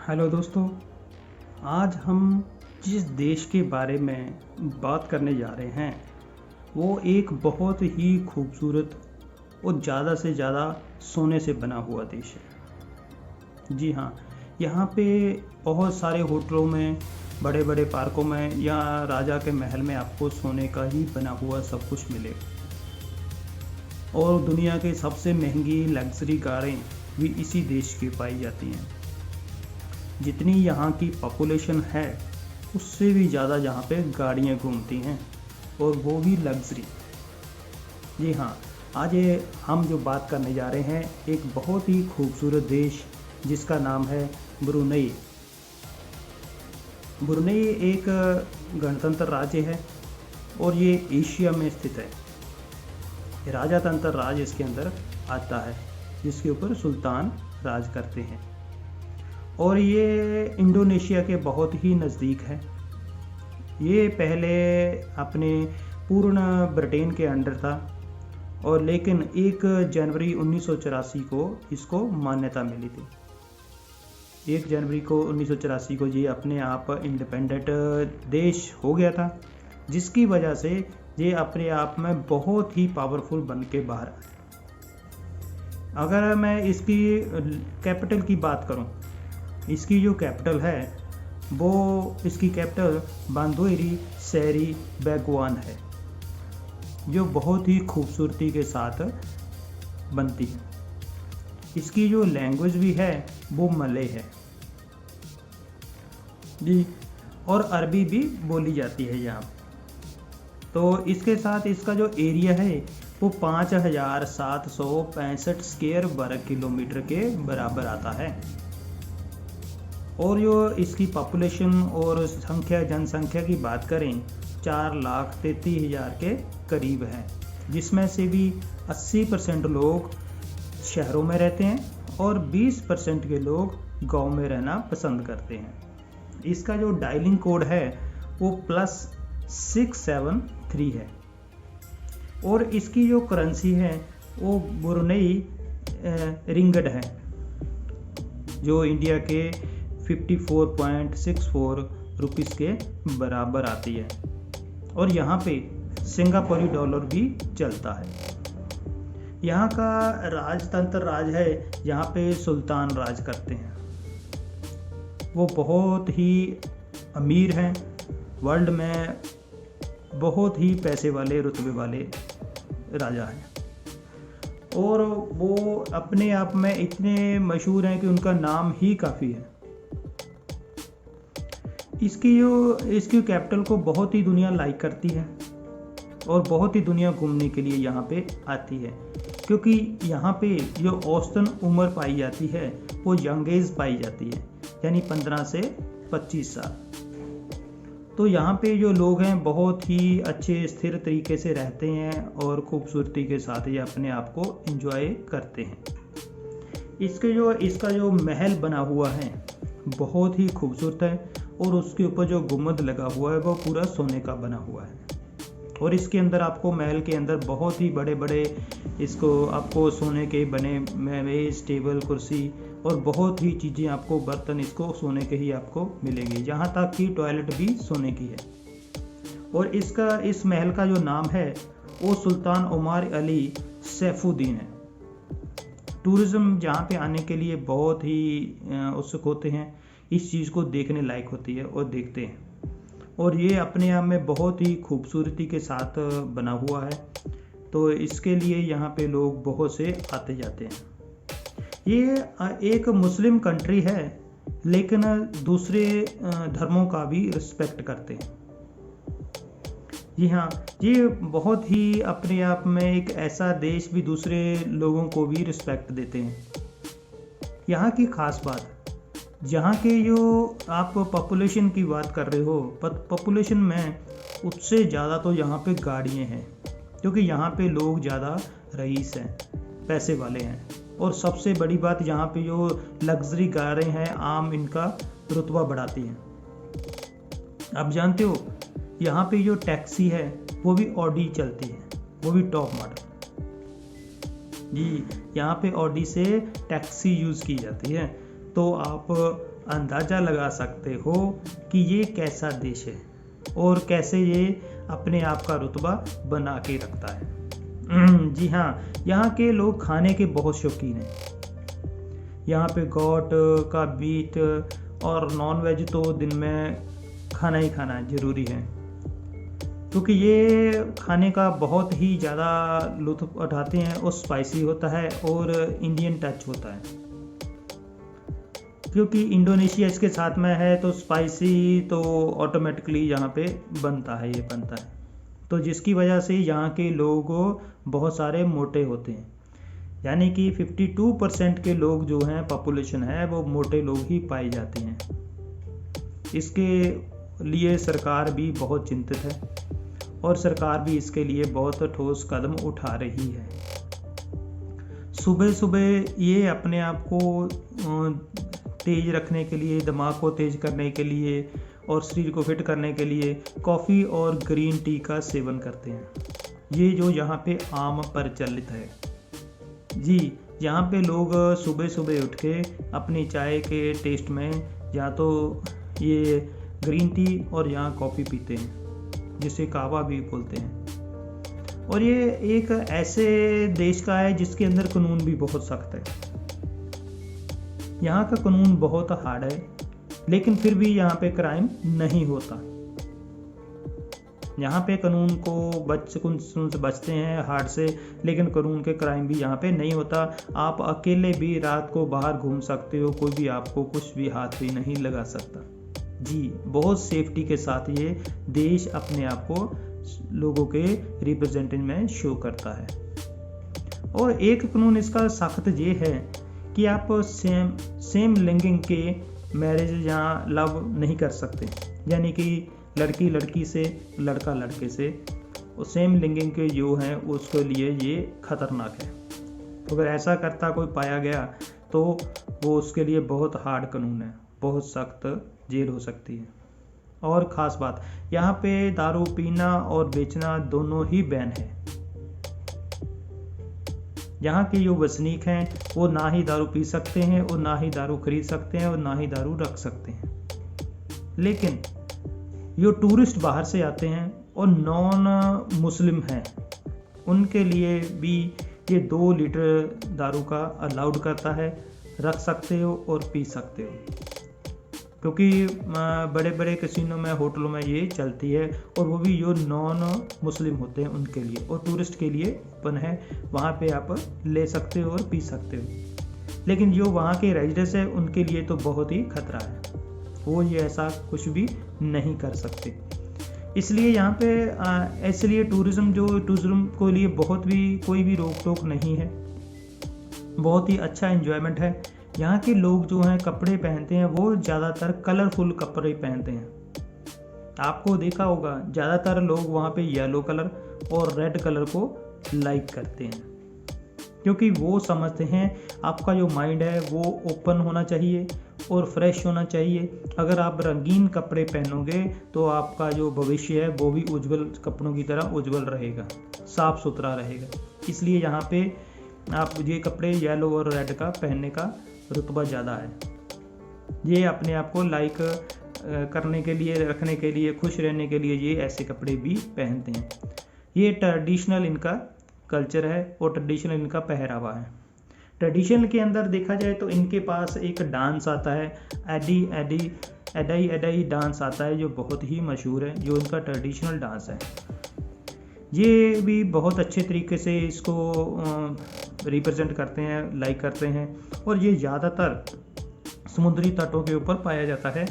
Hello दोस्तों। आज हम जिस देश के बारे में बात करने जा रहे हैं वो एक बहुत ही खूबसूरत और ज़्यादा से ज़्यादा सोने से बना हुआ देश है। जी हाँ, यहाँ पे बहुत सारे होटलों में, बड़े बड़े पार्कों में या राजा के महल में आपको सोने का ही बना हुआ सब कुछ मिलेगा। और दुनिया के सबसे महंगी लग्जरी कारें भी इसी देश की पाई जाती हैं। जितनी यहाँ की पॉपुलेशन है उससे भी ज़्यादा यहाँ पे गाड़ियाँ घूमती हैं, और वो भी लग्जरी। जी हाँ, आज ये हम जो बात करने जा रहे हैं एक बहुत ही खूबसूरत देश जिसका नाम है ब्रुनेई। ब्रुनेई एक गणतंत्र राज्य है और ये एशिया में स्थित है। राजातंत्र राज इसके अंदर आता है जिसके ऊपर सुल्तान राज करते हैं, और ये इंडोनेशिया के बहुत ही नज़दीक है। ये पहले अपने पूर्ण ब्रिटेन के अंडर था, और लेकिन 1 जनवरी 1984 को इसको मान्यता मिली थी। 1 जनवरी को 1984 को ये अपने आप इंडिपेंडेंट देश हो गया था, जिसकी वजह से ये अपने आप में बहुत ही पावरफुल बन के बाहर आया। अगर मैं इसकी कैपिटल की बात करूं, इसकी जो कैपिटल है वो इसकी कैपिटल बांदोइरी सेरी बेगवान है, जो बहुत ही खूबसूरती के साथ बनती है। इसकी जो लैंग्वेज भी है वो मलय है जी, और अरबी भी बोली जाती है यहाँ। तो इसके साथ इसका जो एरिया है वो 5765 स्क्वायर वर्ग किलोमीटर के बराबर आता है। और जो इसकी पॉपुलेशन और जनसंख्या की बात करें 4,33,000 के करीब है, जिसमें से भी 80% लोग शहरों में रहते हैं और 20% के लोग गांव में रहना पसंद करते हैं। इसका जो डायलिंग कोड है वो +673 है, और इसकी जो करेंसी है वो ब्रुनेई रिंगट है, जो इंडिया के 54.64 रुपीस के बराबर आती है। और यहाँ पे सिंगापुरी डॉलर भी चलता है। यहाँ का राजतंत्र राज है, यहाँ पे सुल्तान राज करते हैं। वो बहुत ही अमीर हैं, वर्ल्ड में बहुत ही पैसे वाले रुतबे वाले राजा हैं, और वो अपने आप में इतने मशहूर हैं कि उनका नाम ही काफ़ी है। इसकी कैपिटल को बहुत ही दुनिया लाइक करती है, और बहुत ही दुनिया घूमने के लिए यहाँ पे आती है, क्योंकि यहाँ पे जो औसतन उम्र पाई जाती है वो यंग एज पाई जाती है, यानी 15 से 25 साल। तो यहाँ पे जो लोग हैं बहुत ही अच्छे स्थिर तरीके से रहते हैं और खूबसूरती के साथ ये अपने आप को एंजॉय करते हैं। इसका जो महल बना हुआ है बहुत ही खूबसूरत है, और उसके ऊपर जो गुम्बद लगा हुआ है वो पूरा सोने का बना हुआ है। और इसके अंदर आपको महल के अंदर बहुत ही बड़े बड़े आपको सोने के बने मेज, टेबल, कुर्सी और बहुत ही चीज़ें, आपको बर्तन इसको सोने के ही आपको मिलेंगे, जहाँ तक कि टॉयलेट भी सोने की है। और इस महल का जो नाम है वो सुल्तान उमर अली सैफुद्दीन है। टूरिज़्म जहाँ पे आने के लिए बहुत ही उत्सुक होते हैं, इस चीज़ को देखने लायक होती है और देखते हैं। और ये अपने आप में बहुत ही खूबसूरती के साथ बना हुआ है, तो इसके लिए यहाँ पे लोग बहुत से आते जाते हैं। ये एक मुस्लिम कंट्री है, लेकिन दूसरे धर्मों का भी रिस्पेक्ट करते हैं। जी हाँ, ये बहुत ही अपने आप में एक ऐसा देश भी दूसरे लोगों को भी रिस्पेक्ट देते हैं। यहाँ की खास बात, यहाँ के जो आप पॉपुलेशन की बात कर रहे हो, पॉपुलेशन में उससे ज़्यादा तो यहाँ पे गाड़ियाँ हैं, क्योंकि यहाँ पे लोग ज़्यादा रईस हैं, पैसे वाले हैं। और सबसे बड़ी बात, यहाँ पे जो लग्जरी कारें हैं आम इनका रुतबा बढ़ाती हैं। आप जानते हो यहाँ पे जो टैक्सी है वो भी ऑडी चलती है, वो भी टॉप मॉडल जी। यहाँ पे ऑडी से टैक्सी यूज़ की जाती है। तो आप अंदाज़ा लगा सकते हो कि ये कैसा देश है और कैसे ये अपने आप का रुतबा बना के रखता है। जी हाँ, यहाँ के लोग खाने के बहुत शौकीन हैं। यहाँ पे गोट का मीट और नॉन वेज तो दिन में खाना ही खाना ज़रूरी है, क्योंकि ये खाने का बहुत ही ज़्यादा लुत्फ़ उठाते हैं और स्पाइसी होता है और इंडियन टच होता है। क्योंकि इंडोनेशिया इसके साथ में है तो स्पाइसी तो ऑटोमेटिकली यहाँ पे बनता है, ये बनता है। तो जिसकी वजह से यहाँ के लोग बहुत सारे मोटे होते हैं, यानी कि 52% के लोग जो हैं पॉपुलेशन है वो मोटे लोग ही पाए जाते हैं। इसके लिए सरकार भी बहुत चिंतित है और सरकार भी इसके लिए बहुत ठोस कदम उठा रही है। सुबह सुबह ये अपने आप को तेज़ रखने के लिए, दिमाग को तेज़ करने के लिए और शरीर को फिट करने के लिए कॉफ़ी और ग्रीन टी का सेवन करते हैं। ये जो यहाँ पे आम प्रचलित है। जी, यहाँ पे लोग सुबह सुबह उठ के अपनी चाय के टेस्ट में या तो ये ग्रीन टी और यहाँ कॉफ़ी पीते हैं, जिसे कहवा भी बोलते हैं। और ये एक ऐसे देश का है जिसके अंदर कानून भी बहुत सख्त है। यहाँ का कानून बहुत हार्ड है, लेकिन फिर भी यहाँ पे क्राइम नहीं होता। यहाँ पे कानून से बचते हैं हार्ड से, लेकिन कानून के क्राइम भी यहाँ पे नहीं होता। आप अकेले भी रात को बाहर घूम सकते हो, कोई भी आपको कुछ भी हाथ भी नहीं लगा सकता। जी, बहुत सेफ्टी के साथ ये देश अपने आप को लोगों के रिप्रेजेंटेशन में शो करता है। और एक कानून इसका सख्त ये है कि आप सेम लिंगिंग के मैरिज या लव नहीं कर सकते, यानी कि लड़की लड़की से, लड़का लड़के से, और सेम लिंगिंग के जो हैं उसके लिए ये खतरनाक है। तो अगर ऐसा करता कोई पाया गया तो वो उसके लिए बहुत हार्ड कानून है, बहुत सख्त जेल हो सकती है। और ख़ास बात, यहाँ पे दारू पीना और बेचना दोनों ही बैन है। यहाँ के जो वसनीक हैं वो ना ही दारू पी सकते हैं और ना ही दारू खरीद सकते हैं और ना ही दारू रख सकते हैं। लेकिन जो टूरिस्ट बाहर से आते हैं और नॉन मुस्लिम हैं, उनके लिए भी ये 2 लीटर दारू का अलाउड करता है, रख सकते हो और पी सकते हो। क्योंकि बड़े बड़े कैसीनो में, होटलों में ये चलती है, और वो भी जो नॉन मुस्लिम होते हैं उनके लिए, और टूरिस्ट के लिए ओपन है, वहाँ पे आप ले सकते हो और पी सकते हो। लेकिन जो वहाँ के रेजिडेंट्स हैं उनके लिए तो बहुत ही खतरा है, वो ये ऐसा कुछ भी नहीं कर सकते। इसलिए यहाँ पे इसलिए टूरिज्म को लिए बहुत भी कोई भी रोक टोक नहीं है, बहुत ही अच्छा एंजॉयमेंट है। यहाँ के लोग जो हैं कपड़े पहनते हैं वो ज़्यादातर कलरफुल कपड़े पहनते हैं। आपको देखा होगा ज़्यादातर लोग वहाँ पे येलो कलर और रेड कलर को लाइक करते हैं, क्योंकि वो समझते हैं आपका जो माइंड है वो ओपन होना चाहिए और फ्रेश होना चाहिए। अगर आप रंगीन कपड़े पहनोगे तो आपका जो भविष्य है वो भी उज्जवल कपड़ों की तरह उज्जवल रहेगा, साफ सुथरा रहेगा। इसलिए यहाँ पे आप ये कपड़े येलो और रेड का पहनने का रुतबा ज़्यादा है। ये अपने आप को लाइक करने के लिए, रखने के लिए, खुश रहने के लिए ये ऐसे कपड़े भी पहनते हैं। ये ट्रेडिशनल इनका कल्चर है और ट्रेडिशनल इनका पहरावा है। ट्रेडिशनल के अंदर देखा जाए तो इनके पास एक डांस आता है, एडाई डांस आता है, जो बहुत ही मशहूर है, जो इनका ट्रेडिशनल डांस है। ये भी बहुत अच्छे तरीके से इसको रिप्रेजेंट करते हैं, लाइक करते हैं, और ये ज़्यादातर समुद्री तटों के ऊपर पाया जाता है,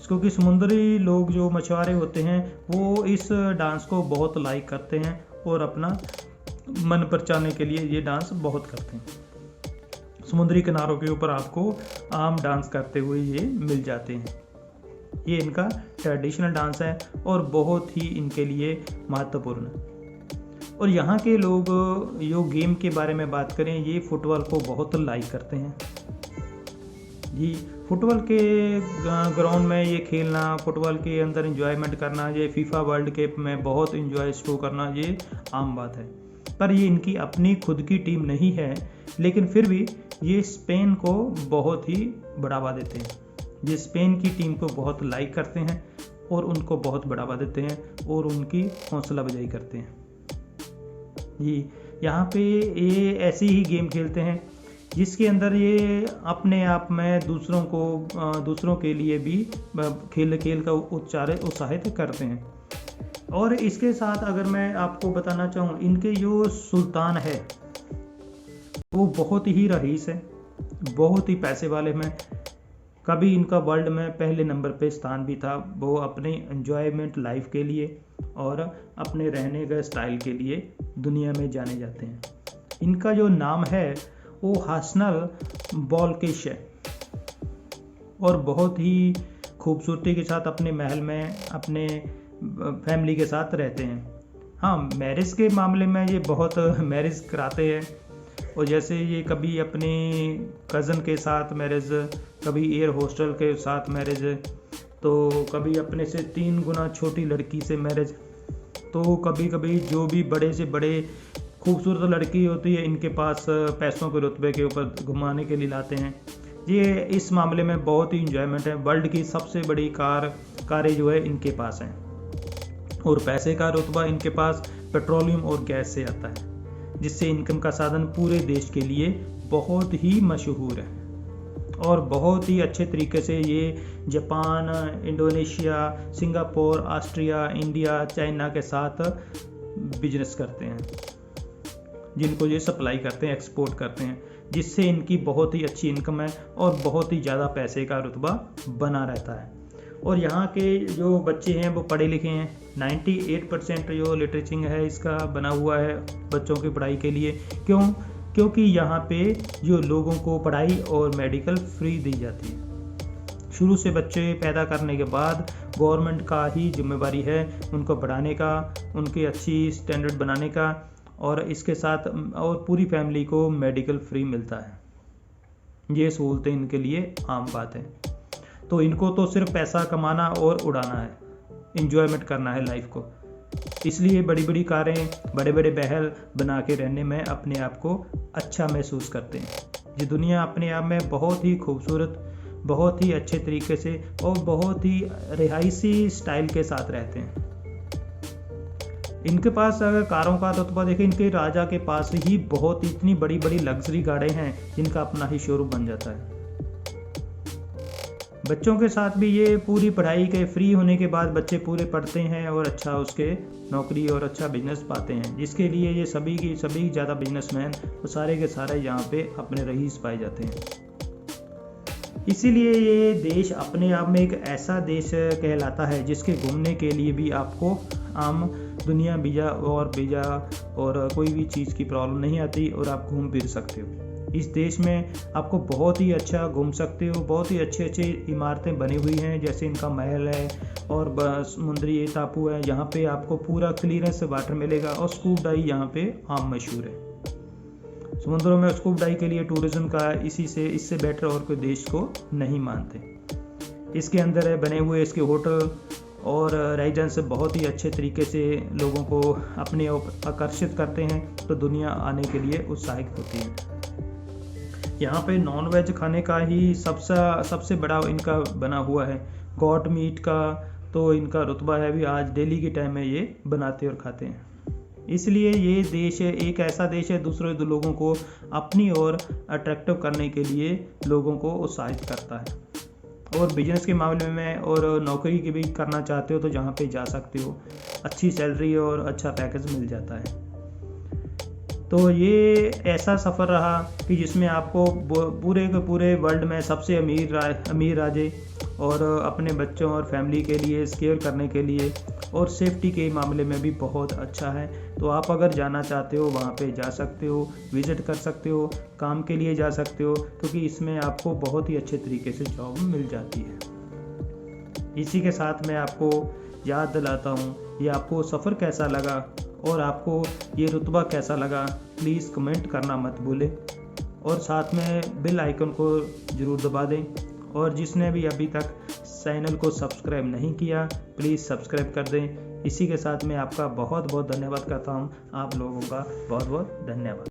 क्योंकि समुद्री लोग जो मछुआरे होते हैं वो इस डांस को बहुत लाइक करते हैं और अपना मन परचाने के लिए ये डांस बहुत करते हैं। समुद्री किनारों के ऊपर आपको आम डांस करते हुए ये मिल जाते हैं। ये इनका ट्रेडिशनल डांस है और बहुत ही इनके लिए महत्वपूर्ण है। और यहाँ के लोग जो गेम के बारे में बात करें, ये फुटबॉल को बहुत लाइक करते हैं। जी, फुटबॉल के ग्राउंड में ये खेलना, फुटबॉल के अंदर एंजॉयमेंट करना, ये फीफा वर्ल्ड कप में बहुत एंजॉय शो करना, ये आम बात है। पर ये इनकी अपनी खुद की टीम नहीं है, लेकिन फिर भी ये स्पेन को बहुत ही बढ़ावा देते हैं। जो स्पेन की टीम को बहुत लाइक करते हैं और उनको बहुत बढ़ावा देते हैं और उनकी हौसला अफजाई करते हैं। जी, यहाँ पे ये ऐसी ही गेम खेलते हैं जिसके अंदर ये अपने आप में दूसरों के लिए भी खेल का उत्साहित करते हैं। और इसके साथ अगर मैं आपको बताना चाहूँ, इनके जो सुल्तान है वो बहुत ही रईस है, बहुत ही पैसे वाले में। कभी इनका वर्ल्ड में पहले नंबर पे स्थान भी था। वो अपने एंजॉयमेंट लाइफ के लिए और अपने रहने के स्टाइल के लिए दुनिया में जाने जाते हैं। इनका जो नाम है वो हासनल बोल्केश है और बहुत ही खूबसूरती के साथ अपने महल में अपने फैमिली के साथ रहते हैं। हाँ, मैरिज के मामले में ये बहुत मैरिज कराते हैं और जैसे ये कभी अपनी कज़न के साथ मैरिज, कभी एयर होस्टल के साथ मैरिज, तो कभी अपने से 3 गुना छोटी लड़की से मैरिज, तो कभी कभी जो भी बड़े से बड़े खूबसूरत लड़की होती है इनके पास पैसों के रुतबे के ऊपर घुमाने के लिए लाते हैं। ये इस मामले में बहुत ही इंजॉयमेंट है। वर्ल्ड की सबसे बड़ी कारें जो है इनके पास हैं और पैसे का रुतबा इनके पास पेट्रोलियम और गैस से आता है, जिससे इनकम का साधन पूरे देश के लिए बहुत ही मशहूर है और बहुत ही अच्छे तरीके से ये Japan, Indonesia, Singapore, Austria, India, China के साथ बिजनेस करते हैं, जिनको ये सप्लाई करते हैं, एक्सपोर्ट करते हैं, जिससे इनकी बहुत ही अच्छी इनकम है और बहुत ही ज़्यादा पैसे का रुतबा बना रहता है। और यहाँ के जो बच्चे हैं वो पढ़े लिखे हैं। 98% जो लिटरेचर है इसका बना हुआ है बच्चों की पढ़ाई के लिए। क्योंकि यहाँ पे जो लोगों को पढ़ाई और मेडिकल फ्री दी जाती है। शुरू से बच्चे पैदा करने के बाद गवर्नमेंट का ही जिम्मेवारी है उनको पढ़ाने का, उनकी अच्छी स्टैंडर्ड बनाने का और इसके साथ और पूरी फैमिली को मेडिकल फ्री मिलता है। ये सहूलतें इनके लिए आम बात है। तो इनको तो सिर्फ पैसा कमाना और उड़ाना है, इंजॉयमेंट करना है लाइफ को। इसलिए बड़ी बड़ी कारें, बड़े बड़े महल बना के रहने में अपने आप को अच्छा महसूस करते हैं। ये दुनिया अपने आप में बहुत ही खूबसूरत, बहुत ही अच्छे तरीके से और बहुत ही रिहायशी स्टाइल के साथ रहते हैं। इनके पास अगर कारों का रुतबा देखें, इनके राजा के पास ही बहुत इतनी बड़ी बड़ी लग्जरी गाड़ियाँ हैं जिनका अपना ही शोरूम बन जाता है। बच्चों के साथ भी ये पूरी पढ़ाई के फ्री होने के बाद बच्चे पूरे पढ़ते हैं और अच्छा उसके नौकरी और अच्छा बिजनेस पाते हैं, जिसके लिए ये सभी ज़्यादा बिजनेसमैन वो सारे के सारे यहाँ पे अपने रईस पाए जाते हैं। इसीलिए ये देश अपने आप में एक ऐसा देश कहलाता है जिसके घूमने के लिए भी आपको आम दुनिया वीज़ा और कोई भी चीज़ की प्रॉब्लम नहीं आती और आप घूम फिर सकते हो। इस देश में आपको बहुत ही अच्छा घूम सकते हो। बहुत ही अच्छी अच्छी इमारतें बनी हुई हैं, जैसे इनका महल है और समुद्री टापू है। यहाँ पे आपको पूरा क्लीयरेंस से वाटर मिलेगा और स्कूबा डाइव यहाँ पे आम मशहूर है। समुद्रों में स्कूबा डाइव के लिए टूरिज्म का इससे बेटर और कोई देश को नहीं मानते। इसके अंदर है बने हुए इसके होटल और रेजिडेंस बहुत ही अच्छे तरीके से लोगों को अपने आकर्षित करते हैं, तो दुनिया आने के लिए उत्साहित होती है। यहाँ पे नॉन वेज खाने का ही सबसे बड़ा इनका बना हुआ है। गॉट मीट का तो इनका रुतबा है भी, आज डेली के टाइम में ये बनाते और खाते हैं। इसलिए ये देश एक ऐसा देश है दूसरे लोगों को अपनी ओर अट्रैक्टिव करने के लिए लोगों को उत्साहित करता है। और बिजनेस के मामले में और नौकरी की भी करना चाहते हो तो जहाँ पे जा सकते हो, अच्छी सैलरी और अच्छा पैकेज मिल जाता है। तो ये ऐसा सफ़र रहा कि जिसमें आपको पूरे के पूरे वर्ल्ड में सबसे अमीर राजे और अपने बच्चों और फैमिली के लिए केयर करने के लिए और सेफ्टी के मामले में भी बहुत अच्छा है। तो आप अगर जाना चाहते हो वहाँ पे जा सकते हो, विज़िट कर सकते हो, काम के लिए जा सकते हो, क्योंकि इसमें आपको बहुत ही अच्छे तरीके से जॉब मिल जाती है। इसी के साथ मैं आपको याद दिलाता हूँ ये आपको सफ़र कैसा लगा और आपको ये रुतबा कैसा लगा, प्लीज़ कमेंट करना मत भूलें और साथ में बेल आइकन को ज़रूर दबा दें। और जिसने भी अभी तक चैनल को सब्सक्राइब नहीं किया प्लीज़ सब्सक्राइब कर दें। इसी के साथ मैं आपका बहुत बहुत धन्यवाद करता हूँ। आप लोगों का बहुत बहुत धन्यवाद।